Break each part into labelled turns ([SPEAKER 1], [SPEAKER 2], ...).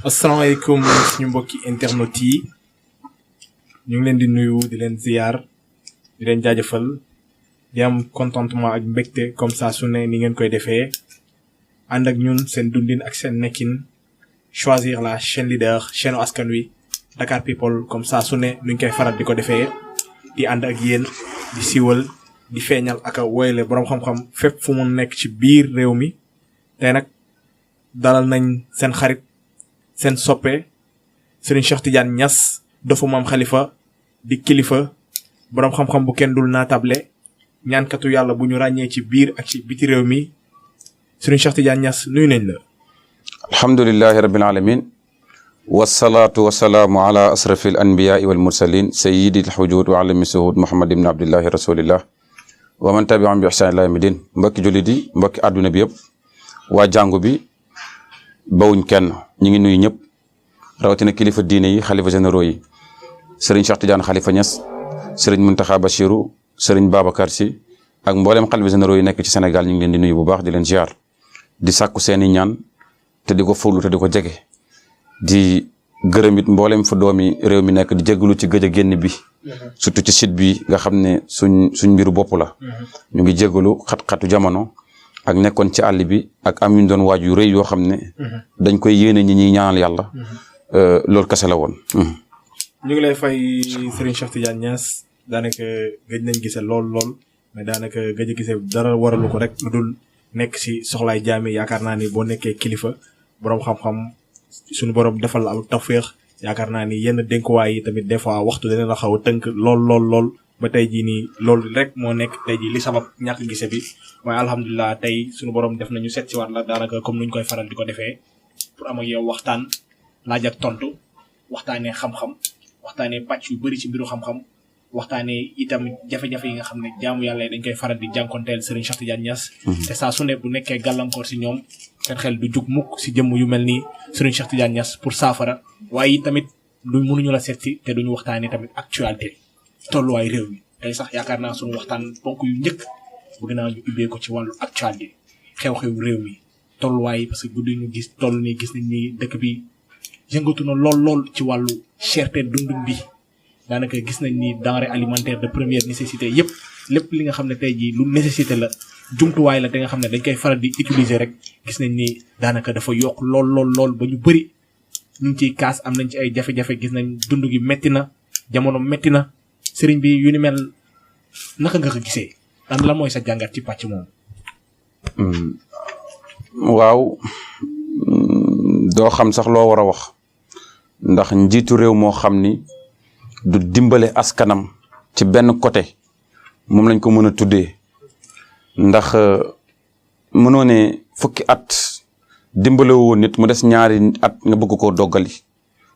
[SPEAKER 1] asalaamaaleykum suñu mbokki internet yi ñu ngi leen di nuyu di leen ziar di leen jaajëfal di am contentement ak mbégte comme ça su ne ni ngeen koy defee ànd ak ñun seen dundin ak seen nekkin choisir la chaîne leader chaîne askan wi Dakar People comme ça su ne nuñ koy faral di ko defee di ànd ak yéen di siiwal di feeñal ak a woyle boroom xam-xam fépp fu mu nekk ci biir réew mi tey nag dalal nañ seen xarit seen soppe Serigne Cheikh Tidiane Niass dofu maam Khalifa di kilifa boroom xam-xam bu kenn dul naatable ñaankatu yàlla bu ñu ràññee ci biir ak ci biti réew mi Serigne Cheikh Tidiane Niass nuyu nañ la.
[SPEAKER 2] alhamdulillahi rabbil alamin wasalaatu wasalaamu ala asrafi al anbiyaai wal mursalin sayidi al xujud wa alami suhud muhammad ibn abdillahi rasulillah wa man tabi'ahum bi ihsan ila yawmi din mbokki jullit yi mbokki àdduna bi yëpp waa jàngu bi bawuñ kenn ñu ngi nuyu ñëpp rawatina kilifa diine yi xalifa généraux yi Serigne Cheikh Tidiane Khalifa Niass Serigne Mountakha Bachirou Serigne Babacar Sy ak mboolem xalifa généraux yi nekk ci Sénégal ñu ngi leen di nuyu bu baax di leen ziar di sàkku seeni ñaan te di ko fóolu te di ko jege di gërëm it mboolem fu doomi réew mi nekk di jégalu ci gëj a génn bi surtout ci site bi nga xam ne suñ mbiru bopp la ñu ngi jégalu xat-xatu jamono ak nekkoon ci àll bi ak am ñu doon waaj yu rëy yoo xam ne dañ koy yéene ñi ñuy ñaanal yàlla loolu kese la woon.
[SPEAKER 1] ñu ngi lay fay Serigne Cheikh Tidiane Niass daanaka gëj nañ gisee lool mais daanaka gëj a gisee dara waralu ko rek lu dul nekk si soxlaay jaami yaakaar naa ni boo nekkee kilifa boroom xam-xam suñu borom defal la am tawféex yaakaar naa ni yenn dénkuwaay yi tamit des fois waxtu dana la xaw a tënk lool ba tey jii nii loolu rek moo nekk tey jii li sabab ñàkk gise bi waaye alhamdulilah tey suñu borom def nañu seet si waat la daanaka comme nuñ koy faral di ko defee pour am ak yow waxtaan laaj ak tontu waxtaanee xam-xam waxtaanee pàcc yu bëri ci mbiru xam-xam waxtaanee itam jafe-jafe yi nga xam ne jaamu yàlla yi dañ koy faral di jànkonteel Serigne Cheikh Tidiane Niass te saa su ne bu nekkee gàllankoor si ñoom seen xel du jug mukk si jëmm yu mel nii Serigne Cheikh Tidiane Niass pour saafara waaye tamit lu mënuñu la seet si te duñu waxtaanee tamit actualité tolluwaay réew mi tey sax yaakaar naa suñu waxtaan ponk yu njëkk bëgg naa ñu ubbee ko ci wàllu actualité xew-xew réew mi tolluwaay parce que guddi ñu gis toll nii gis nañ ni dëkk bi yëngatu na lool ci wàllu cherté dundum bi daanaka gis nañ ni denrée alimentaire de première nécessité yëpp lépp li nga xam ne tey jii lu nécessité la jumtuwaay la te nga xam ne dañ koy faral di utiliser rek gis nañ ni daanaka dafa yokk lool ba ñu bëri ñu ngi ciy kaas am nañ ci ay jafe-jafe gis nañ dund gi metti na jamono metti na sëriñ bi yu ni mel naka nga ko gisee la mooy sa jàngat ci pàcc moom.
[SPEAKER 2] waaw doo xam sax loo war a wax ndax njiitu réew moo xam ni du dimbale askanam ci benn côté moom lañ ko mën a tuddee ndax mënoo ne fukki at dimbale woo nit mu des ñaari at nga bëgg koo doggali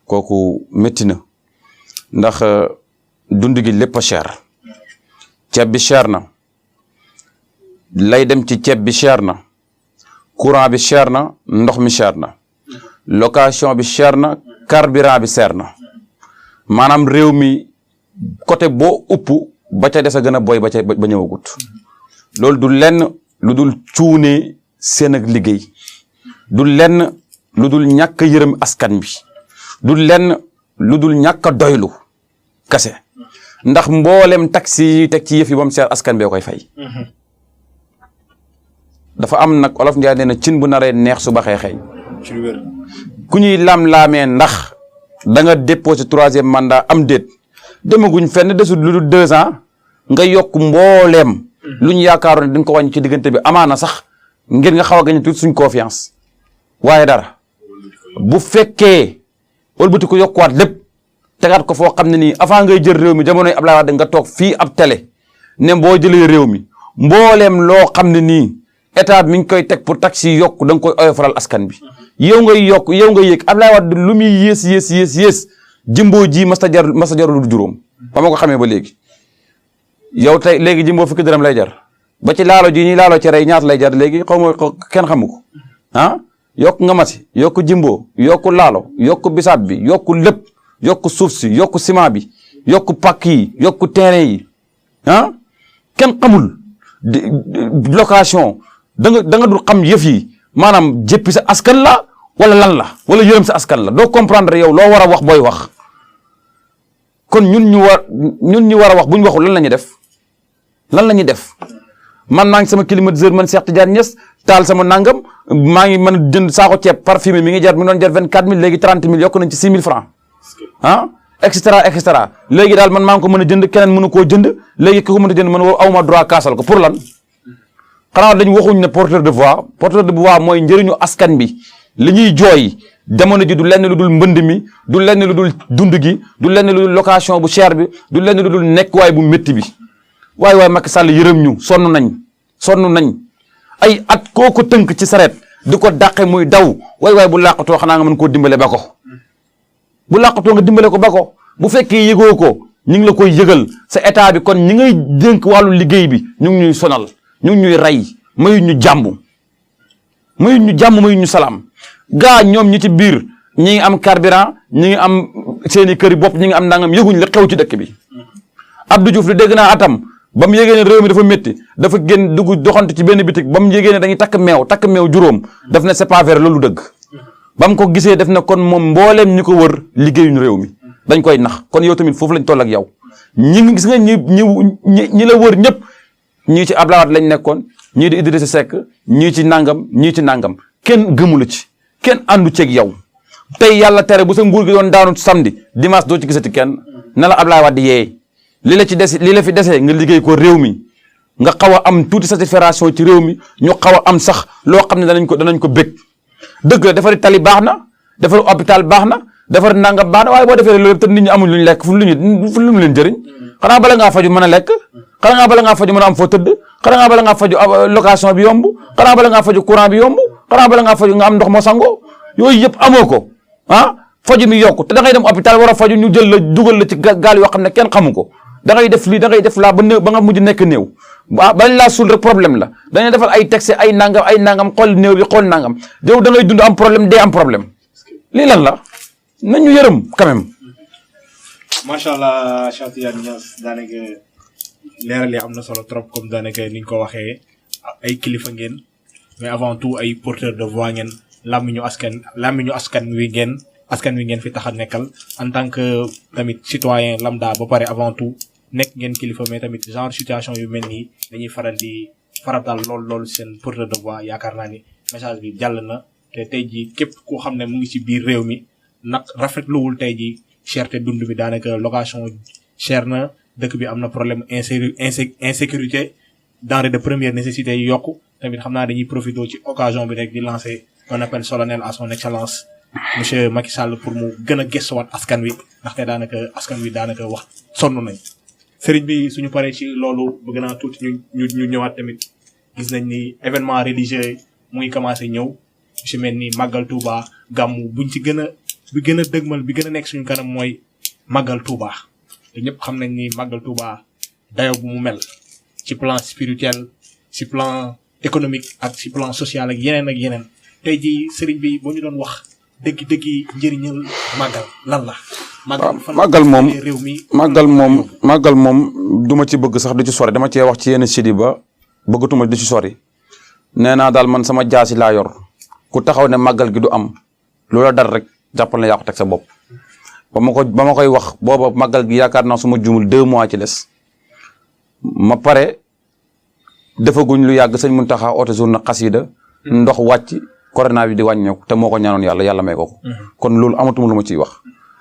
[SPEAKER 2] kooku métti na ndax dund gi lépp a cher ceeb bi cher na lay dem ci ceeb bi cher na courant bi cher na ndox mi cher na location bi cher na carburant bi cher na maanaam réew mi côté boo upp ba ca des a gën a boy ba ñëwagut loolu du lenn lu dul cuune seen ak liggéey du lenn lu dul ñàkk yërëm askan bi du lenn lu dul ñàkk a doylu kase ndax mboolem taxi yi teg ci yëf yi ba mu seer askan bee koy fay dafa am nag olof Njaay nee na cin bu naree neex su baxee xeeñ ku ñuy lam-laamee ndax da nga déposé 3e mandat am déet demaguñ fenn desul lu dul 2 ans nga yokk mbooleem lu ñu yaakaaroon ne dañ ko wàññi ci diggante bi amaana sax ngir nga xaw a gañ tuuti suñ confiance waaye dara bu fekkee wëlbati ko yokkuwaat lépp tegaat ko foo xam ne nii avant ngay jël réew mi jamonoy Abdoulaye Wade nga toog fii ab télé ne boo jëlee réew mi mbooleem loo xam ne nii état mi ngi koy teg pour taxi yokk da nga koy oyofaral askan bi yow ngay yokk yow ngay yëg Abdoulaye Wade lu muy yées jimbo ji masta jar lu juróom ba ma ko xamee ba léegi yow tey léegi jimbo fukki dërëm lay jar ba ci laalo ji ñuy laalo ci rey ñaata lay jar léegi xaw ma kenn xamu ko yokk nga masi yokk jimbo yokk laalo yokk bisaab bi yokk lépp yokk suuf si yokk ciment bi yokk pàkk yi yokk terrain yi kenn xamul location da nga dul xam yëf yi maanaam jéppi sa askan la wala lan la wala yërëm sa askan la doo comprendre yow loo war a wax booy wax kon ñun ñu war a wax bu ñu waxul lan la ñuy def lan la ñuy def man maa ngi sama climatiseur man Cheikh Tidiane Niass taal sama nangam maa ngi mën a jënd saako ceeb parfumé mi ngi doon jar 24000 léegi 30000 yokk nañ ci 6000 francs ah et cetera léegi daal man maa ngi ko mën a jënd keneen mënu koo jënd léegi ki ko mën a jënd man awma droit kaasal ko pour lan xanaa dañ waxuñ ne porteur de voix mooy njëriñu askan bi li ñuy jooy jamono ji du lenn lu dul mbënd mi du lenn lu dul dund gi du lenn lu dul location bu cher bi du lenn lu dul nekkuwaay bu métti bi waaye Macky Sall yërëm ñu sonn nañ ay at koo ko tënk ci sareet di ko dàqe muy daw waay bu làqatoo xanaa nga mën koo dimbale ba ko bu làqatoo nga dimbale ko ba ko bu fekkee yëgoo ko ñu ngi la koy yëgal sa état bi kon ñi ngay dénk wàllu liggéey bi ñu ngi ñuy sonal ñu ngi ñuy rey mayuñ ñu jàmm mayuñ ñu salaam gaa ñoom ñi ci biir ñi ngi am carburant ñi ngi am seeni kër yi bopp ñi ngi am nangam yëguñ la xew ci dëkk bi Abdou Diouf li dégg naa atam ba mu yégée ne réew mi dafa métti dafa génn dugg doxante ci benn bitik ba mu yégée ne dañuy takk meew juróom daf ne c'est pas vrai loolu dëgg ba mu ko gisee def ne kon moom mbooleem ñi ko wër liggéeyuñu réew mi dañ koy nax kon yow tamit foofu lañ toll ak yow ñi gis nga ñi la wër ñëpp ñii ci Abdoulaye Wade lañ nekkoon ñii di Idrissa Seck ñii ci nangam kenn gëmu la ci kenn àndu ceeg yow tey yàlla tere bu sa nguur gi doon daanu samedi dimanche doo ci gisati kenn na la Abdoulaye Wade yee li la fi desee nga liggéey ko réew mi nga xaw a am tuuti satisfaction ci réew mi ñu xaw a am sax loo xam ne danañ ko bég dëgg la defari tali baax na defari hôpital baax na defari nangam baax na waaye boo defee loolu yëpp te nit ñi amuñ luñ lekk fu lu mu leen jëriñ xanaa bala ngaa faju mën a lekk xanaa bala ngaa faju mën a am foo tëdd xanaa bala ngaa faju location bi yomb xanaa bala ngaa faju courant bi yomb xanaa bala ngaa faju nga am ndox moo sangoo yooyu yëpp amoo ko faju mi yokku te da ngay dem hôpital war a faju ñu jël la dugal la ci gaal yoo xam ne kenn xamu ko da ngay def lii da ngay def laa ba nga mujj nekk néew bañ laa suul rek problème la dañuy defal ay texte ay nangam xool néew bi xool nangam yow da ngay dund am problème dee am problème lii lan la nañu yërëm quand même.
[SPEAKER 1] macha allah Cheikh Tidiane Niass daanaka leeral yi am na solo trop comme daanaka ni ñu ko waxee ay kilifa ngeen mais avant tout ay porteur de voix ngeen làmmiñu askan wi ngeen fi tax a nekkal en tant que tamit citoyen lambda ba pare avant tout nekk ngeen kilifa mais tamit genre situation yu mel nii dañuy faratal lool seen porteur de voix yaakaar naa ni message bi jàll na te tey jii képp koo xam ne mu ngi ci biir réew mi nag rafetluwul tey jii cherté dund bi daanaka location cher na dëkk bi am na problème insécurité denrées de première nécessité yi yokku tamit xam naa dañuy profité ci occasion bi rek di lancer un appel solennel à son excellence monsieur Macky Sall pour mu gën a gëstuwaat askan wi ndaxte askan wi wax sonn nañ. sëriñ bi suñu paree ci loolu bëgg naa tuuti ñu ñëwaat tamit gis nañ ni événement religieux mu ngi commencé ñëw ci mel ni màggal Touba gàmmu buñ ci gën a dëgmal bi gën a nekk suñu kanam mooy màggal Touba te ñëpp xam nañ ni màggal Touba dayo bu mu mel ci plan spirituel ci plan économique ak ci plan social ak yeneen tey jii sëriñ bi boo ñu doon wax dëgg njëriñal màggal lan la.
[SPEAKER 2] màggal moom du ma ci bëgg sax du ci sori dama cee wax ci yenn sidi ba bëggatuma du ci sori nee naa daal man sama jaasi laa yor ku taxaw ne màggal gi du am loola dara rek jàppal na yaa ko teg sa bopp ba ma koy wax booba màggal gi yaakaar naa su ma juumul 2 mois ci des ma pare defaguñ lu yàgg sëñ Muntaxa oote journée xasida ndox wàcc corona bi di wàññeeku te moo ko ñaanoon yàlla may ko kon loolu amatuma lu ma ciy wax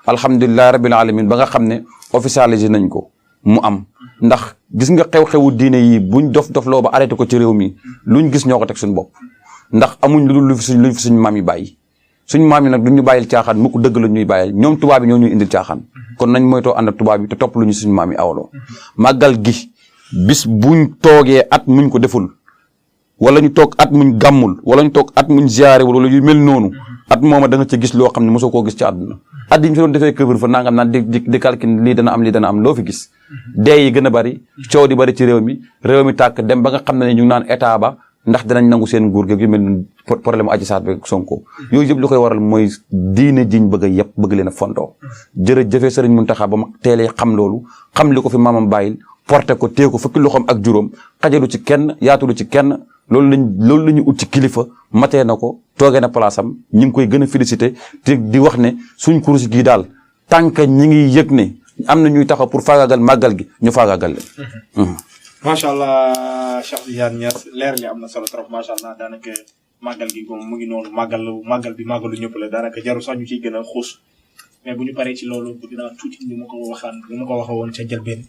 [SPEAKER 2] alhamdulilah rabbil alamin ba nga xam ne officialisé nañ ko mu am ndax gis nga xew-xewu diine yi buñ dof loo ba arrêté ko ci réew mi luñ gis ñoo ko teg suñu bopp ndax amuñ lu dul lu fi suñu maam yi bàyyi suñu maam yi nag duñ ñu bàyyil caaxaan mu ko dëgg la ñuy bàyyil ñoom tubaab yi ñoo ñuy indil caaxaan kon nañ moytoo ànd ak tubaab yi te topp lu ñu suñu maam yi awloo màggal gi bis buñ toogee at muñ ko deful wala ñu toog at muñ gàmmul wala ñu toog at muñ ziyaare wala yu mel noonu at mooma da nga ci gis loo xam ne mosoo koo gis ci àdduna at yi ñu fi doon defee këbër fa nangam naan di calcul lii dana am loo fi gis dee yi gën a bari coow di bari ci réew mi tàkk dem ba nga xam ne ñu ngi naan état ba ndax dinañ nangu seen nguur gi yu mel ni problème Adji Sarr bi Sonko yooyu yëpp li koy waral mooy diine jiñ bëgg a yëpp bëgg leen a fondoo jërëjëfee Sëriñ Muntaxa ba ma teelee xam loolu xam li ko fi maamam bàyyil porté ko téye ko fukki loxoom ak juróom xajalu ci kenn yaatulu ci kenn loolu la ñu ut ci kilifa matee na ko toogee na place am ñi ngi koy gën a félicité te di wax ne suñ kurus gii daal tant que ñi ngi yëg ne am na ñuy taxaw pour faagaagal màggal gi ñu faagaagal leen.
[SPEAKER 1] macha allah Cheikh Tidiane Niass leer li am na solo trop macha allah daanaka màggal gi moom mu ngi noonu màggal bi màggalu ñëpp la daanaka jarul sax ñu ciy gën a xuus mais bu ñu paree ci loolu dinaa tuuti ñu ma ko waxee woon ca njëlbeen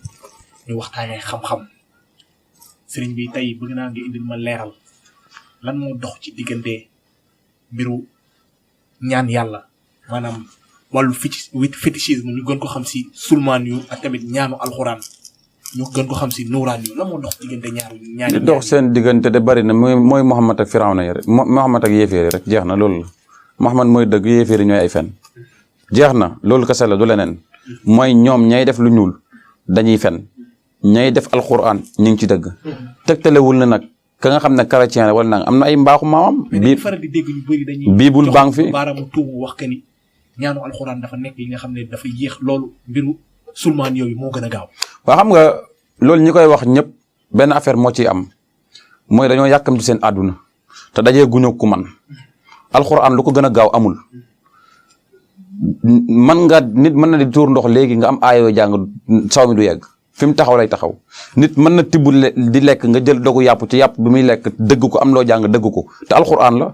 [SPEAKER 1] ñu waxtaanee xam-xam sëriñ bi tey bëgg naa nga indil ma leeral lan moo dox ci diggante mbiru ñaan yàlla maanaam wàllu fétichisme ñu gën ko xam si sulmaan yu ak tamit ñaanu alxuraan ñu gën ko xam si nuuraan yu lan moo dox diggante ñaari
[SPEAKER 2] dox seen diggante de bari na mooy Muhammad ak Firawna yi rek Muhammad ak yéeféeri rek jeex na loolu la Muhammad mooy dëgg yéeféeri ñooy ay fen jeex na loolu kese la du leneen mooy ñoom ñay def lu ñuul dañuy fen ñay def alxuraan ñu ngi ci dëgg tegtalewul na nag ka nga xam ne chrétien la wala nag am na ay mbaaxu maamam
[SPEAKER 1] faral di dégg ñu bëri dañuy
[SPEAKER 2] biibul baa ngi fi
[SPEAKER 1] baaraamu tuubu wax que ni ñaanu alxuraan dafa nekk yi nga xam ne dafa yéex loolu mbiru sulmaan yooyu moo gën a gaaw
[SPEAKER 2] waa xam nga loolu ñi koy wax ñëpp benn affaire moo ciy am mooy dañoo yàkkamti seen àdduna te dajee guñu ku man alxuraan lu ko gën a gaaw amul nit mën na di tuur ndox léegi nga am aayoo jàng saw mi du yegg fi mu taxaw lay taxaw nit mën na tibb di lekk nga jël dogu yàpp ci yàpp bi muy lekk dëgg ko am loo jàng dëgg ko te alxuraan la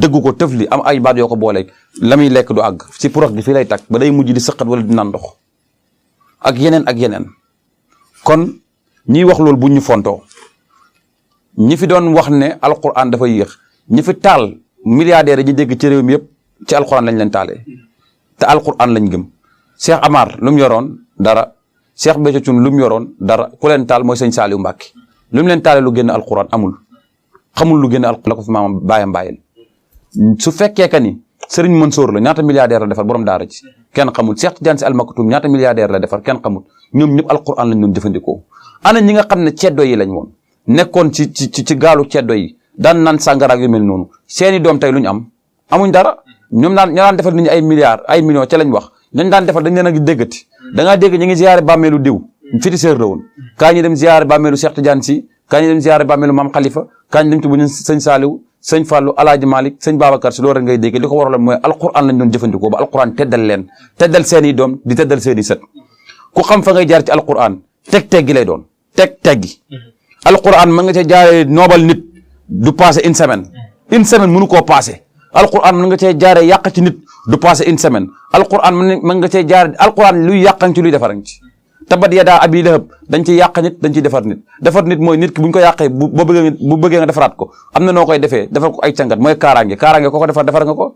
[SPEAKER 2] dëgg ko tëfli am ay baat yoo ko booleeg la muy lekk du àgg ci porox gi fii lay tag ba day mujj di sëqat wala di naan ndox ak yeneen kon ñiy wax loolu bu ñu fontoo ñi fi doon wax ne alxuraan dafa yéex ñi fi taal milliardaires yi ñu dégg ci réew mi yëpp ci alxuraan lañ leen taalee te alxuraan lañ gëm Cheikh Amar lu mu yoroon dara Cheikh Béthio Thioune lu mu yoroon dara ku leen taal mooy sëñ Saliou Mbacke lu mu leen taalee lu génn alxuraan amul xamul lu génn alxuraan la ko fi maamam bàyyam bàyyil su fekkee que ni Serigne Mansour la ñaata milliardaire la defar borom daara ci kenn xamul Cheikh Tidiane Sy Al Maktoum ñaata milliardaire la defar kenn xamul ñoom ñëpp alxuraan lañ doon jëfandikoo ana ñi nga xam ne ceddo yi lañ woon nekkoon ci gaalu ceddo yi daan naan sàngara ak yu mel noonu seeni doom tey lu ñu am amuñ dara ñoom ñoo daan defar nit ñi ay milliards ay millions ca lañ wax dañ daan defar dañ leen a déggati da ngaa dégg ñu ngi ziyaare bàmmeelu diw féticheur la woon kaa ñu dem ziyaare bàmmeelu Cheikh Tidiane Sy kaa ñu dem ziyaare bàmmeelu Maam Khalifa kaa ñu dem ci bu ñu sëñ Saliou sëñ Fallou Alaaji Malick sëñ Babacar Si loolu rek ngay dégg li ko waraloon mooy alquran lañ doon jëfandikoo ba alquran teddal leen teddal seeni doom di teddal seeni sët ku xam fa ngay jaar ci alquran teggi lay doon teggi alquran mën nga cee jaaree noobal nit du passé une semaine mënu koo passé alquran mën nga cee jaaree yàq ci nit du passé une semaine alquran mën nga cee jaaree alquran luy yàqan ci luy defaran ci tabat yadaa abi lahab dañ ciy yàq nit dañ ciy defar nit mooy nit ki bu ñu ko yàqee bu bëggee nga defaraat ko am na noo koy defee defar ko ay càngat mooy kaaraange ko defar nga ko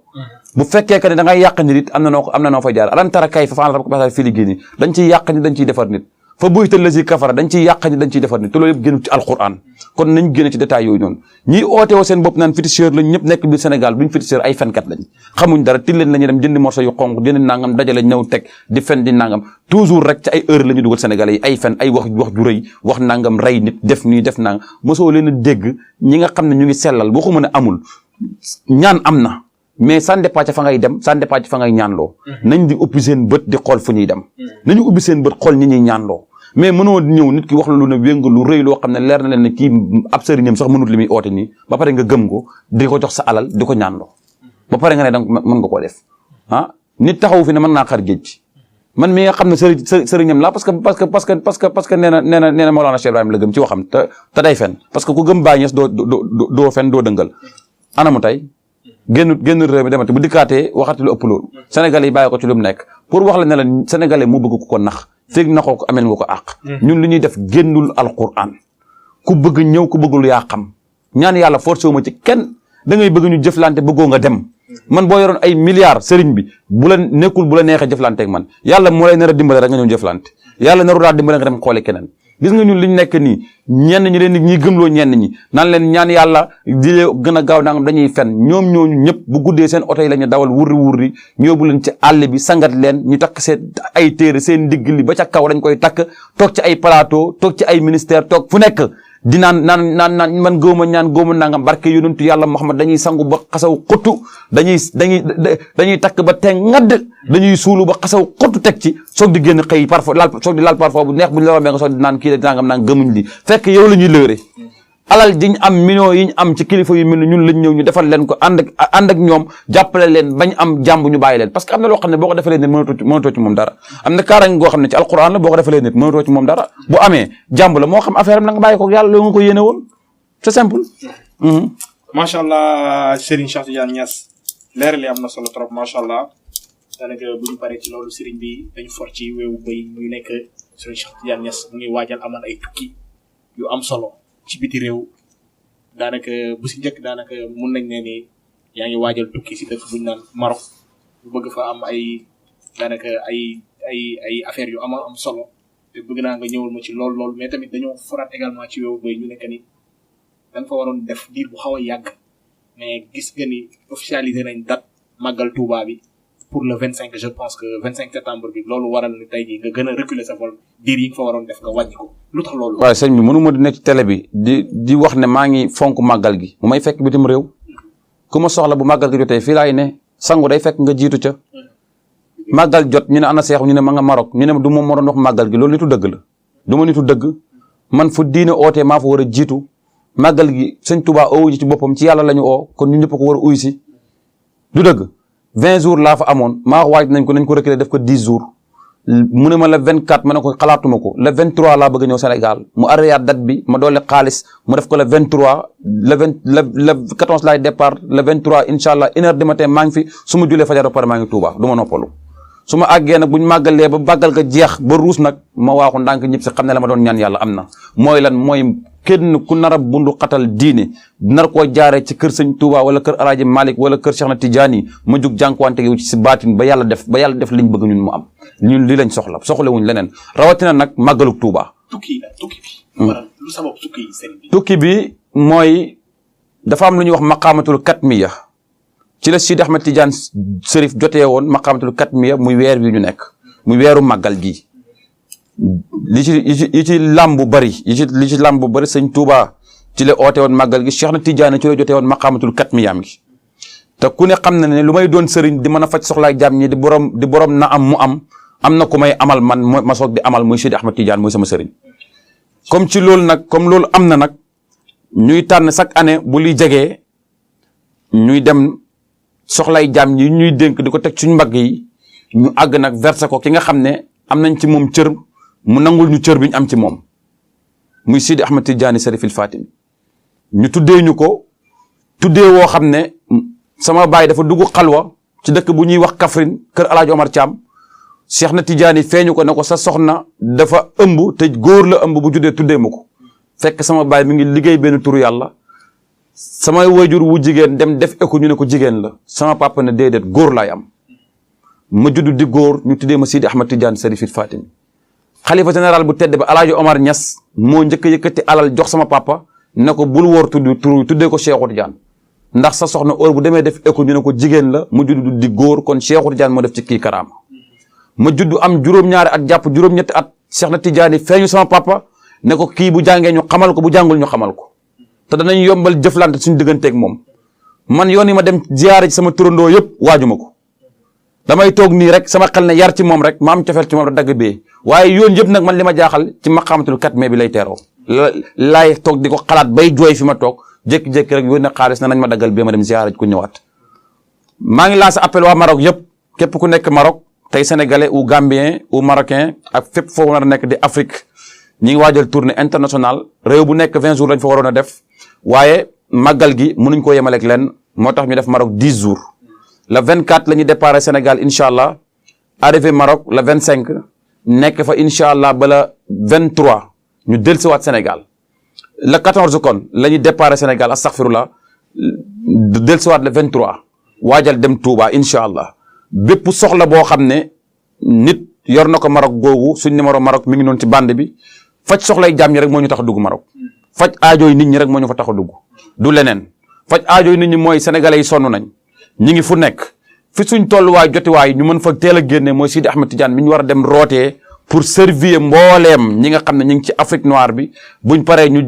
[SPEAKER 2] bu fekkee que ne da ngay yàq nit it am na noo fay jaar alam tara kayfa fa'ala rabbuka bi ashabil fiil dañ ciy yàq nit dañ ciy defar nit fa buhita allazi kafara dañ ciy yàq nit dañ ciy defar nit te loolu yëpp génn ci alquran kon nañ génn ci détails yooyu noonu ñiy oote woo seen bopp naan féticheur lañ ñëpp nekk biir Sénégal duñ féticheur ay fenkat lañ xamuñ dara tilleen la ñuy dem jëndi morceau yu xonq jëndi nangam dajale ñëw teg di fen di nangam toujours rek ci ay heure la ñu dugal Sénégalais yi ay fen ay wax ju rëy wax nangam rey nit def nii def nangam mosoo leen a dégg ñi nga xam ne ñu ngi sellal waxuma ne amul ñaan am na mais ça dépend fa ngay dem ça dépend fa ngay ñaanloo nañ di ubbi seen bët di xool fu ñuy dem nañu ubbi seen bët xool ñi ñuy ñaanloo mais mënoo ñëw nit ki wax la lu ne wénga lu rëy loo xam ne leer na leen ne kii ab sëriñam sax mënut li muy oote nii ba pare nga gëm ko di ko jox sa alal di ko ñaanloo ba pare nga ne danga mën nga koo def nit taxawu fi ne mën naa xar géej man mi nga xam ne sëriñam la parce que nee na Mawlana Cheikh Ibrahima la gëm ci waxam te day fen parce que ku gëm Baay Ñas doo fen doo dëngal anamu tey génn réew mi demate bu dikkaatee waxati lu ëpp loolu Sénégalais yi bàyyi ko ci lu mu nekk pour wax la ne la Sénégalais mu bëgg ku ko nax feeg naxoo ko amel nga ko àq ñun li ñuy def génnul alquran ku bëgg ñëw ku bëggul yaa xam ñaan yàlla forcé wu ma ci kenn da ngay bëgg ñu jëflante bëggoo nga dem man boo yoroon ay milliards sëriñ bi bu la neexee jëflante ak man yàlla moo lay nar a dimbale rek nga ñëw jëflante yàlla naru laa dimbale nga dem xooli keneen gis nga ñun liñ nekk nii ñenn ñi leen ñi gëmloo ñenn ñi naan leen ñaan yàlla di lee gën a gaaw nangam dañuy fen ñoom ñooñu ñëpp bu guddee seen oto yi la ñu dawal wurri ñu yóbbu leen ci àll bi sangat leen ñu takk seen ay téere seen ndigg li ba ca kaw dañ koy takk toog ci ay plateau toog ci ay ministère toog fu nekk di naan man góoma ñaan góoma nangam barke yonentu yàlla Muhammad dañuy sangu ba xasaw xottu dañuy takk ba te ngadd dañuy suulu ba xasaw xottu teg ci soog di génn xëy parfois soog di laal parfois bu neex bu ñu la rombee nga soog di naan kii da nangam gëmuñ li fekk yow la ñuy lëre alal diñ am millions yi ñu am ci kilifa yu mel ne ñun lañ ñëw ñu defal leen ko ànd ak ñoom jàppale leen bañ am jàmb ñu bàyyi leen parce que am na loo xam ne boo ko defalee nit mënatoo ci moom dara am na kaaraange goo xam ne ci alquran la boo ko defalee nit mënatoo ci moom dara bu amee jàmb la moo xam affaire am na nga bàyyi ko yàlla loo nga ko yéene woon c'est simple.
[SPEAKER 1] macha allah Serigne Cheikh Tidiane Niass leeral li am na solo trop macha allah daanaka bu ñu paree ci loolu Serigne bi dañu for ci weewu béy muy nekk Serigne Cheikh Tidiane Niass mu ngi waajal amal ay tukki yu am solo ci biti réew daanaka bu si njëkk daanaka mun nañ ne ni yaa ngi waajal tukki si dëkk bu ñu naan Maroc bu bëgg fa am ay daanaka ay affaires yu am solo te bëgg naa nga ñëwal ma ci lool mais tamit dañoo foraat également ci weewu béy ñu nekk ni dañ fa waroon def diir bu xaw a yàgg mais gis nga ni officialisé nañ date màggal Touba bi pour le 25 je pense que 25 septembre bi loolu waral ni tey jii nga gën a reculer sa vol diir yi nga fa waroon def nga wàññi ko lu tax loolu.
[SPEAKER 2] waaye sëñ bi mënu ma di nekk ci télé bi di wax ne maa ngi fonk màggal gi mu may fekk bitim réew ku ma soxla bu màggal gi jotee fii laay ne sangu day fekk nga jiitu ca màggal jot ñu ne ana seexu ñu ne ma nga Maroc ñu ne du moom moo doon wax màggal gi loolu nitu dëgg la du ma nitu dëgg man fu diine ootee maa fa war a jiitu màggal gi sëñ Touba owu ji ci boppam ci yàlla la ñu oo kon ñu ñëpp ko war a uy si du dëgg 20 jours laa fa amoon maa waaj nañ ko reculer def ko 10 jours mu ne ma le 24 ma ne ko xalaatuma ko le 23 laa bëgg a ñëw Sénégal mu arrêté date bi ma doole xaalis mu def ko le 23 le 14 laay départ le 23 incha allah 1h du matin maa ngi fi su ma julee fajar ba pare maa ngi Touba du ma noppalu su ma àggee nag bu ñu màggalee ba bàggal ga jeex ba ruus nag ma waaxu ndànk ñëpp si xam ne la ma doon ñaan yàlla am na mooy lan mooy kenn ku nar a bundu xatal diine nar koo jaaree ci kër sëñ Touba wala kër Alaaji Malick wala kër Cheikh na Tidiane ma jug jànkuwante yow ci si baatin ba yàlla def liñ bëgg ñun mu am ñun lii lañ soxlawuñ leneen rawatina nag màggaluk Touba.
[SPEAKER 1] tukki bi. lu sabab tukki yi sëriñ bi.
[SPEAKER 2] tukki bi mooy dafa am lu ñuy wax maqaamatul katmiya ci la Sidi Ahmed Tidiane Serif jotee woon maqaamatul katmiya muy weer wi ñu nekk muy weeru màggal gi. li ci làmbu bari li ci làmbu bari sëñ Touba ci la oote woon màggal gi Cheikh na Tidiane ci la jotee woon maqaamatul katmiyaam gi te ku ne xam na ne lu may doon sëriñ di mën a faj soxlaay jàmm ñi di borom na am mu am na ku may amal man ma soog di amal muy Sidi Ahmed Tidiane muy sama sëriñ comme ci loolu nag comme loolu am na nag ñuy tànn chaque année bu liy jegee ñuy dem soxlaay jàmm ñi ñuy dénk di ko teg suñu mbagg yi ñu àgg nag versé ko ki nga xam ne am nañ ci moom cër mu nangul ñu cër bi ñu am ci moom muy Sidi Ahmed Tidiane Serif il Fatimi ñu tuddee woo xam ne sama baay dafa dugg xalwa ci dëkk bu ñuy wax Kaffrine kër Alaaji Omar Thiam Cheikh na Tidiane feeñu ko ne ko sa soxna dafa ëmb te góor la ëmb bu juddee tuddee ma ko fekk sama baay mi ngi liggéey benn turu yàlla sama wayjur wu jigéen dem def écho ñu ne ko jigéen la sama papa ne déedéet góor laay am ma judd di góor ñu tuddee ma Sidi Ahmed Tidiane Serif il Fatimi xalifa général bu tedd ba Alaaji Omar Niass moo njëkk a yëkkati alal jox sama papa ne ko bul wóor tuddee ko Cheikhou Tidiane ndax sa soxna heure bu demee def écho ñu ne ko jigéen la mu judd di góor kon Cheikhou Tidiane moo def ci kii karaama ma judd am juróom-ñaari at jàpp juróom-ñetti at Cheikh na Tidiane feeñu sama papa ne ko kii bu jàngee ñu xamal ko bu jàngul ñu xamal ko te danañ yombal jëflante suñu digganteeg moom man yoon yi ma dem ziyaare ci sama turandoo yëpp waajuma ko damay toog nii rek sama xel ne yar ci moom rek ma am cofeel ci moom rek dagg bee waaye yoon yëpp nag man li ma jaaxal ci maqaamatul katmiya bi lay teeroo laay toog di ko xalaat bay jooy fi ma toog jékki-jékki rek yónnee xaalis na nañ ma daggal bee ma dem ziyaare ku ñëwaat maa ngi lancé appel waa Maroc yëpp képp ku nekk Maroc tey sénégalais ou gambien ou marocain ak fépp foo war a nekk di Afrique ñi ngi waajal tournée internationale réew bu nekk 20 jours lañ fa waroon a def waaye màggal gi mënuñ koo yemaleeg leen moo tax ñu def Maroc 10 jours le 24 la ñuy départ Sénégal incha allah arrivé Maroc le 25 nekk fa incha allah ba le 23 ñu dellusiwaat Sénégal le 14 kon la ñuy départ Sénégal astaghfirullah dellusiwaat le 23 waajal dem Touba incha allah bépp soxla boo xam ne nit yor na ko Maroc googu suñ numéro Maroc mi ngi noonu ci bande bi faj soxlay jàmm ñi rek moo ñu tax a dugg Maroc faj aajooy nit ñi rek moo ñu fa tax a dugg du leneen faj aajooy nit ñi mooy sénégalais yi sonn nañ ñi ngi fu nekk fi suñ tolluwaay jotiwaay ñu mën fa teel a génne mooy Sidi Ahmed Tidiane mi ñu war a dem rootee pour servir mbooleem ñi nga xam ne ñu ngi ci Afrique noire bi buñ paree ñu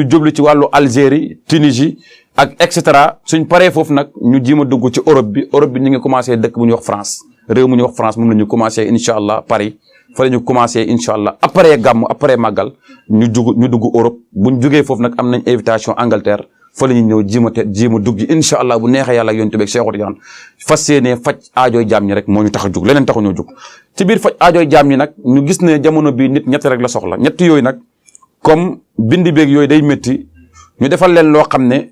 [SPEAKER 2] jublu ci wàllu Algérie Tunisie ak et cetera suñ paree foofu nag ñu jéem a dugg ci Europe bi ñu ngi commencé dëkk bu ñuy wax France réew mu ñuy wax France moom la ñu commencé incha allah Paris fa la ñu commencé incha allah après gàmm après màggal ñu dugg Europe buñ jugee foofu nag am nañ invitation Angleterre fa la ñu ñëw jéem a dugg incha allah bu neexee yàlla ak yonent bi ak Cheikh Tidiane fas yéenee faj aajooy jaam ñi rek moo ñu tax a jug leneen taxu ñoo jug ci biir faj aajooy jaam ñi nag ñu gis ne jamono bii nit ñett rek la soxla ñett yooyu nag comme bindi beeg yooyu day métti ñu defal leen loo xam ne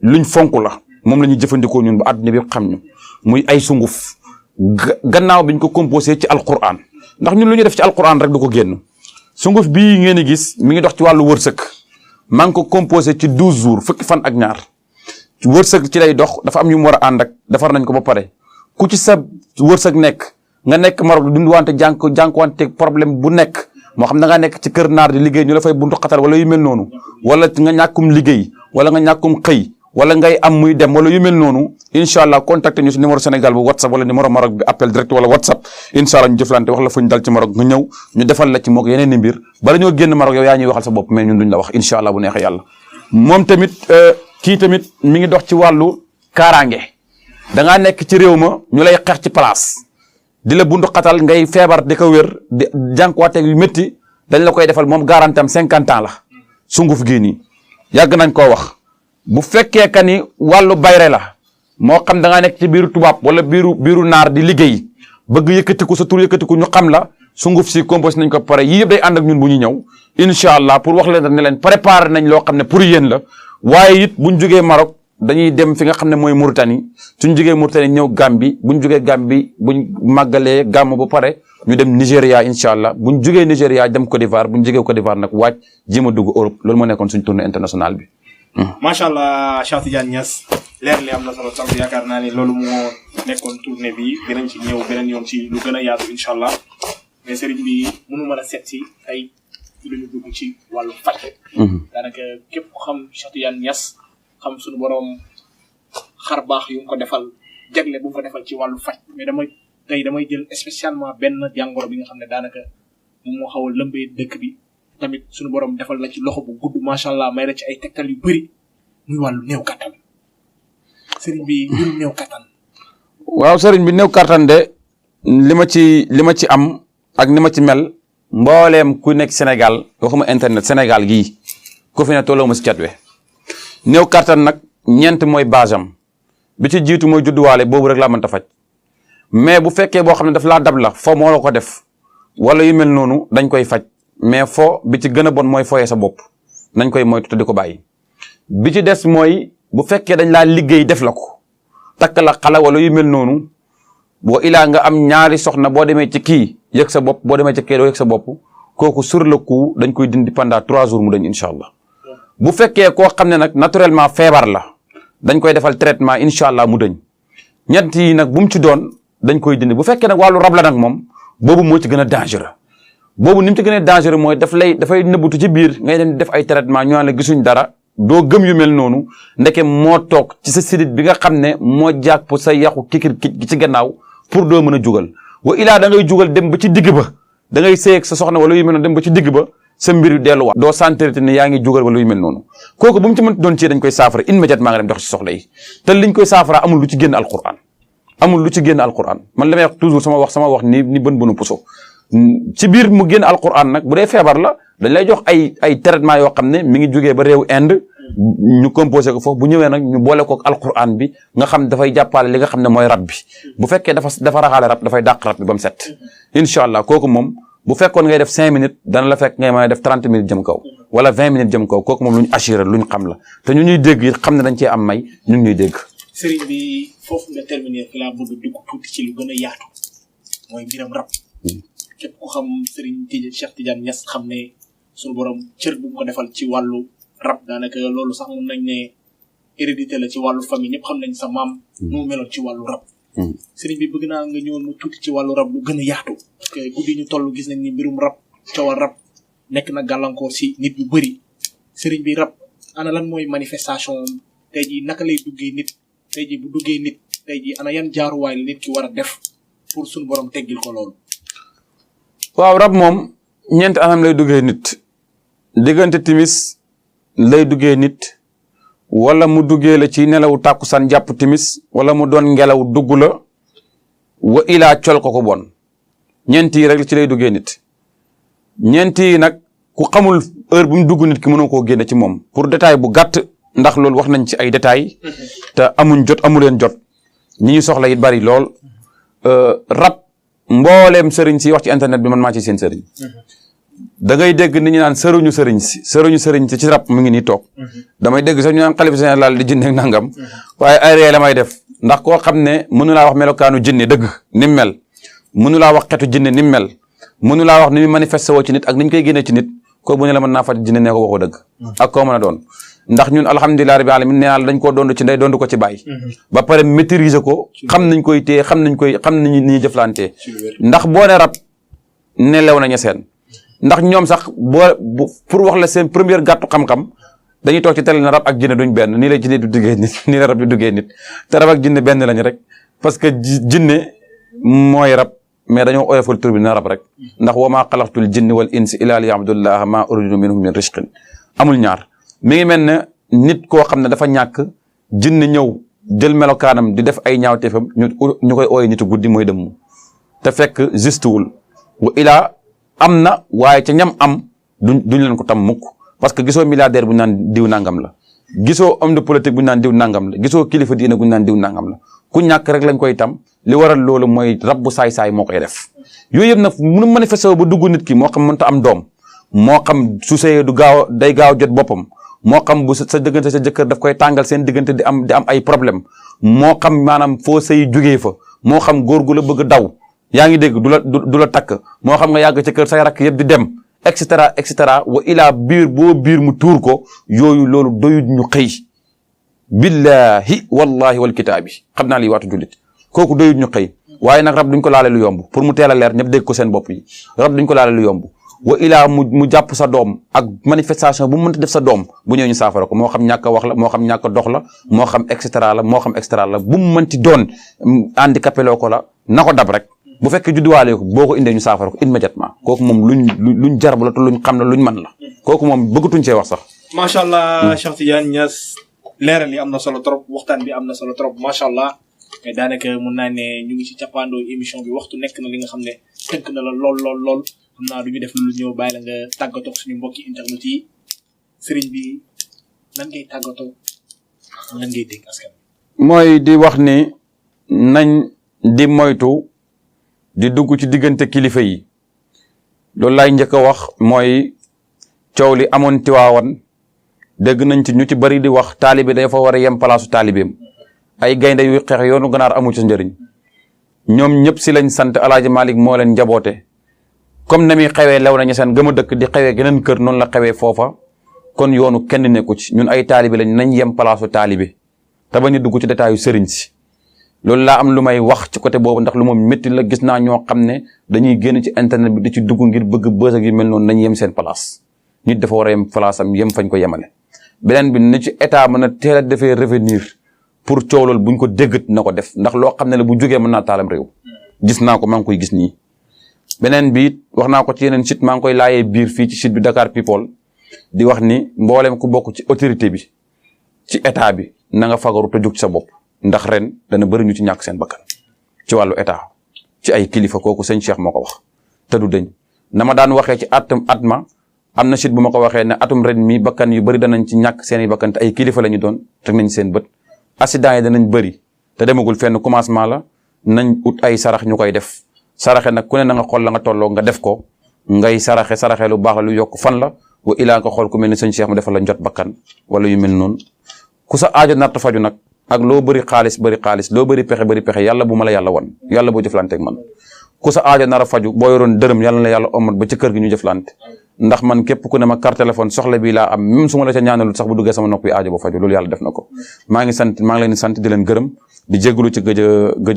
[SPEAKER 2] luñ fonk la moom la ñuy jëfandikoo ñun ba àdduna bi xam ñu muy ay sunguf gannaaw biñ ko composé ci alquran ndax ñun lu ñu def ci alquran rek du ko génn sunguf bii ngeen di gis mi ngi dox ci wàllu wërsëg maa ngi ko composé ci 12 jours fukki fan ak ñaar wërsëg ci lay dox dafa am yu mu war a ànd ak defar nañ ko ba pare ku ci sa wërsëg nekk nga nekk Maroc dund wante jànkuwante problème bu nekk moo xam da ngaa nekk ci kër naar di liggéey ñu la fay buntu xatal wala yu mel noonu wala nga ñàkkum liggéey wala nga ñàkkum xëy wala ngay am muy dem wala yu mel noonu incha allah contacté ñu si numéro Sénégal bu WhatsApp wala numéro Maroc bi appel direct wala WhatsApp incha allah ñu jëflante wax la fu ñu dal ci Maroc nga ñëw ñu defal la ci moog yeneen i mbir bala ñoo génn Maroc yow yaa ñuy waxal sa bopp mais ñun duñ la wax incha allah bu neexee yàlla. moom tamit kii tamit mi ngi dox ci wàllu kaaraange da ngaa nekk ci réew ma ñu lay xeex ci place di la buntu xatal ngay feebar di ko wér di jànkuwateeg yu métti dañ la koy defal moom garanti am 50 ans la sunguf gii nii yàgg nañ koo wax. bu fekkee ka ni wàllu bayre la moo xam da ngaa nekk ci biiru tubaab wala biiru naar di liggéey bëgg yëkkatiku sa tur yëkkatiku ñu xam la sunguf si composé nañ ko pare yii yëpp day ànd ak ñun bu ñu ñëw incha allah pour wax leen ne leen préparé nañ loo xam ne pour yéen la waaye it buñ jógee Maroc dañuy dem fi nga xam ne mooy Mauritanie suñ jógee Mauritanie ñëw Gambie buñ jógee Gambie buñ màggalee gàmm ba pare ñu dem Nigéria incha allah buñ jógee Nigéria dem Côte d'Ivoire buñ jógee Côte d'Ivoire nag waaj jéem a dugg Europe loolu moo nekkoon suñ tournée internationale bi.
[SPEAKER 1] macha allah Cheikh Tidiane Niass leer li am na solo sax yaakaar naa ne loolu moo nekkoon tournée bi dinañ ci ñëw beneen yoon ci lu gën a yaatu incha allah mais sëriñ bi mënu mën a seet si ay lu ñu dugg ci wàllu faj. daanaka képp ku xam Cheikh Tidiane Niass xam suñu borom xar baax yu mu ko defal jagle bu mu ko defal ci wàllu faj mais damay jël spécialement benn jàngoro bi nga xam ne daanaka moom moo xaw a lëmbee dëkk bi. tamit suñu borom defal la ci loxo bu gudd macha allah may la ci ay tegtal yu bëri muy wàllu néew kattan sëriñ bi mbirum néew kattan.
[SPEAKER 2] waaw sëriñ bi néew kattan de li ma ci am ak ni ma ci mel mbooleem ku nekk Sénégal waxuma internet Sénégal gii ku fi ne tolloo ma si catwe néew kattan nag ñeent mooy base am bi ci jiitu mooy judduwaale boobu rek laa mënta faj mais bu fekkee boo xam ne daf laa dab la foo moo la ko def wala yu mel noonu dañ koy faj. mais fo bi ci gën a bon mooy foyee sa bopp nañ koy moytu te di ko bàyyi bi ci des mooy bu fekkee dañ laa liggéey def la ko takk la xala wala yu mel noonu boo ilaa nga am ñaari soxna boo demee ci kii yëg sa bopp boo demee ci kii doo yëg sa bopp kooku sur le coup dañ koy dindi pendant 3 jours mu dañ incha allah bu fekkee koo xam ne nag naturellement feebar la dañ koy defal traitement incha allah mu dañ ñett yi nag bu mu ci doon dañ koy dindi bu fekkee nag wàllu rab la nag moom boobu moo ci gën a dangereux boobu ni mu ci gën a dangereux mooy dafay nëbbutu ci biir ngay dem def ay traitement ñu naan la gisuñ dara doo gëm yu mel noonu ndeke moo toog ci sa sidit bi nga xam ne moo jàpp sa yàqu kikir gi ci gannaaw pour doo mën a jugal wa ilaa da ngay jugal dem ba ci digg ba da ngay sëy ak sa soxna wala yu mel noonu dem ba ci digg ba sa mbir yu delluwaat doo sentirité ne yaa ngi jugal wala yu mel noonu kooku bu mu ci mënti doon ci dañ koy saafara immédiatement nga dem dox ci soxla yi te liñ koy saafara amul lu ci génn alquran man li may wax toujours sama wax ni bën bënu puso ci biir mu génn alquran nag bu dee feebar la dañ lay jox ay traitement yoo xam ne mi ngi jógee ba réew Inde ñu composé ko foofu bu ñëwee nag ñu boole ko alquran bi nga xam dafay jàppale li nga xam ne mooy rab bi bu fekkee dafa raxaale rab dafay dàq rab bi ba mu set incha allah kooku moom bu fekkoon ngay def 5 minutes dana la fekk ngay mën a def 30 minutes jëm kaw wala 20 minutes jëm kaw kooku moom lu ñu assuré lu ñu xam la te ñu ñuy dégg it xam ne dañ cee am may ñu ngi ñuy dégg.
[SPEAKER 1] sëriñ bi foofu nga terminer fi laa bëgg dugg tuuti ci lu gën a yaatu mooy mbiram rab. képp ku xam sëriñ Cheikh Tidiane Niass xam ne suñu borom cër bu mu ko defal ci wàllu rab daanaka loolu sax mun nañ ne hérédité la ci wàllu famille ñëpp xam nañ sa maam nu mu meloon ci wàllu rab. sëriñ bi bëgg naa nga ñëwoon mu tuuti ci wàllu rab lu gën a yaatu. parce que guddi ñu toll gis nañ ni mbirum rab coowal rab nekk na gàllankoor si nit yu bëri sëriñ bi rab ana lan mooy manifestation tey jii naka lay duggee nit tey jii bu duggee nit tey jii ana yan jaaruwaay la nit ki war a def pour suñu borom teggil ko loolu.
[SPEAKER 2] waaw rab moom ñeenti anam lay duggee nit diggante timis lay duggee nit wala mu duggee la ci nelawu tàkkusaan jàpp timis wala mu doon ngelaw dugg la wa ilaa col ko bon ñeenti yi rek ci lay duggee nit ñeenti yi nag ku xamul heure bu mu dugg nit ki mënoo koo génne ci moom pour détail bu gàtt ndax loolu wax nañ ci ay détails te amuñ jot amuleen jot ñi ñu soxla it bari lool rab mbooleem sëriñ si wax ci internet bi man maa ci seen sëriñ da ngay dégg nit ñi naan sëruñu sëriñ si ci rab mu ngi nii toog damay dégg sax ñu naan xalifa général di jinne nangam waaye ay ree la may def ndax koo xam ne mënu laa wax melokaanu jinne dëgg ni mu mel mënu laa wax xetu jinne ni mu mel mënu laa wax ni mu manifesté woo ci nit ak ni ñu koy génnee ci nit kooku bu ne la mën naa faj jinne nee ko waxoo dëgg ak koo mën a doon ndax ñun alhamdulilah rabbi alamin nee naa dañ koo doon ci ndey doon ko ci bàyyi ba pare maîtriser ko xam nañ koy téye xam nañ ni ñuy jëflantee ndax boo ne rab ne lew na ñeseen ndax ñoom sax pour wax la seen première gàttu xam-xam dañuy toog ci télé na rab ak jinne duñ benn nii la jinne du duggee nit nii la rab di duggee nit te rab ak jinne benn lañu rek parce que jinne mooy rab mais dañoo oyofal tur bi na rab rek ndax wa maa xalaqtul jinni wal insi illa liya'budullaha maa uridu minhum min rizqin amul ñaar mi ngi mel ne nit koo xam ne dafa ñàkk jinne ñëw jël melokaanam di def ay ñaawteefam ñu koy ooye nitu guddi mooy dëmm te fekk juste wul wa ilaa am na waaye ca ñam am duñ leen ko tam mukk parce que gisoo milliardaire bu ñu naan diw nangam la gisoo homme de politique bu ñu naan diw nangam la gisoo kilifa diine bu ñu naan diw nangam la ku ñàkk rek lañ koy tam li waral loolu mooy rab bu saay-saay moo koy def yooyu yëpp nag mënu manifesté ba dugg nit ki moo xam mënta am doom moo xam su sëyee day gaaw jot boppam moo xam bu sa diggante sa jëkkër daf koy tàngal seen diggante di am ay problème moo xam maanaam foo sëy jugee fa moo xam góor gu la bëgg daw yaa ngi dégg du la takk moo xam nga yàgg ca kër say rakk yëpp di dem et cetera wa ilaa biir mu tuur ko yooyu loolu doyut ñu xëy billahi wallahi wal kitaabi xam naa lii waatu jullit kooku doyut ñu xëy waaye nag rab duñ ko laale lu yomb pour mu teel a leer ñëpp dégg ko seen bopp yi rab duñ ko laale lu yomb wa ilaa mu jàpp sa doom ak manifestation bu mu mënta def sa doom bu ñëw ñu saafara ko moo xam ñàkk a wax la moo xam ñàkk a dox la moo xam et cetera la moo xam et cetera la bu mu mënti doon handicapé loo ko la na ko dab rek bu fekkee judduwaale ko boo ko indee ñu saafara ko immédiatement kooku moom luñ jarab la te luñ xam la luñ mën la kooku moom bëggatuñ cee wax sax.
[SPEAKER 1] macha allah Cheikh Tidiane Niass leeral yi am na solo trop waxtaan bi am na solo trop macha allah mais daanaka mun naa ne ñu ngi ci cappaandoo émission bi waxtu nekk na li nga xam ne tënk na la lool xam naa du ñu def lu ñëw bàyyi la nga tàggatoo suñu mbokki internet yi sëriñ bi lan ngay tàggatoo lan ngay dégg askan
[SPEAKER 2] mooy di wax ni nañ di moytu di dugg ci diggante kilifa yi loolu laay njëkk a wax mooy coow li amoon Tiwaawan dégg nañ ci ñu ci bari di wax taalibe dafa war a yem palaasu taalibeem ay gaynde yu xeex yoonu ganaar amu ci njëriñ ñoom ñëpp si lañ sant Alaaji Malik moo leen njaboote comme na muy xewee lew nañu seen gëm a dëkk di xewee geneen kër noonu la xewee foofa kon yoonu kenn nekku ci ñun ay taalibe lañ nañ yem palaasu taalibe te bañ a dugg ci détail yu sëriñ si loolu laa am lu may wax ci côté boobu ndax lu moom métti la gis naa ñoo xam ne dañuy génn ci internet bi di ci dugg ngir bëgg bës ak yu mel noonu nañ yem seen place nit dafa war a yem place am yem fañ ko yemale beneen bi ni ci état mën a teel a defee revenir pour coow loolu buñ ko déggat na ko def ndax loo xam ne la bu jógee mën naa taalam réew gis naa ko maa ngi koy gis nii beneen bi it wax naa ko ci yeneen site maa ngi koy laayee biir fii ci site bi Dakar People di wax ni mboolem ku bokk ci autorité bi ci état bi na nga fagaru te jóg ci sa bopp ndax ren dana bëri ñu ci ñàkk seen bakkan ci wàllu état ci ay kilifa kooku sëñ Cheikh moo ko wax te du dëñ na ma daan waxee ci at ma am na site bu ma ko waxee ne atum ren mi bakkan yu bëri danañ ci ñàkk seen i bakkan te ay kilifa la ñu doon teg nañ seen bët accident yi danañ bëri te demagul fenn commencement la nañ ut ay sarax ñu koy def saraxe nag ku ne na nga xool la nga tolloo nga def ko ngay saraxe lu baax la lu yokk fan la wa ilaa nga xool ku mel ni sëñ Cheikh mu defal la njot bakkan wala yu mel noonu ku sa aajo narta faju nag ak loo bëri xaalis loo bëri pexe yàlla bu ma la yàlla wan yàlla boo jëflanteeg man ku sa aajo nar a faju boo yoroon dërëm yàlla na yàlla omat ba ci kër gi ñu jëflante ndax man képp ku ne ma carte téléphone soxla bii laa am même su ma la ca ñaanalul sax bu duggee sama nopp yi aajo ba faju loolu yàlla def na ko maa ngi leen di sant di leen gërëm di jégalu ci gëj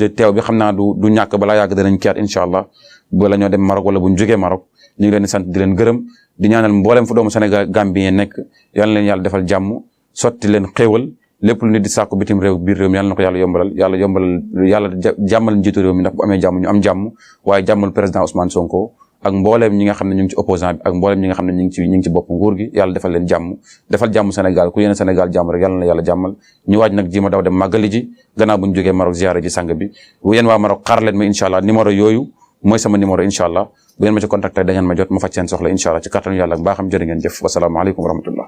[SPEAKER 2] a teew bi xam naa du ñàkk balaa yàgg danañ kiyaat incha allah bala ñoo dem Maroc wala bu ñu jógee Maroc ñu ngi leen di sant di leen gërëm di ñaanal mboolem fu doomu Sénégal Gambien nekk yàlla leen yàlla defal jàmm sotti leen xéewal lépp lu nit di sàkku bitim réew biir réew mi yàlla na ko yàlla jàmmal njiitu réew mi ndax bu amee jàmm ñu am jàmm waaye jàmmal président Ousmane Sonko ak mbooleem ñi nga xam ne ñu ngi ci opposant bi ak mbooleem ñi nga xam ne ñu ngi ci bopp nguur gi yàlla defal leen jàmm defal jàmm Sénégal ku yéene Sénégal jàmm rek yàlla na yàlla jàmmal ñu waaj nag ji ma daw dem màggali ji gannaaw bu ñu jógee Maroc ziyaara ji sang bi yéen waa Maroc xaar leen ma incha allah numéro yooyu mooy sama numéro incha allah bu ngeen ma ci contacté da ngeen ma jot ma faj seen soxla incha allah ci kattanu yàlla ak mbaaxam jërë ngeen jëf wasalaamaaleykum wa rahmatullah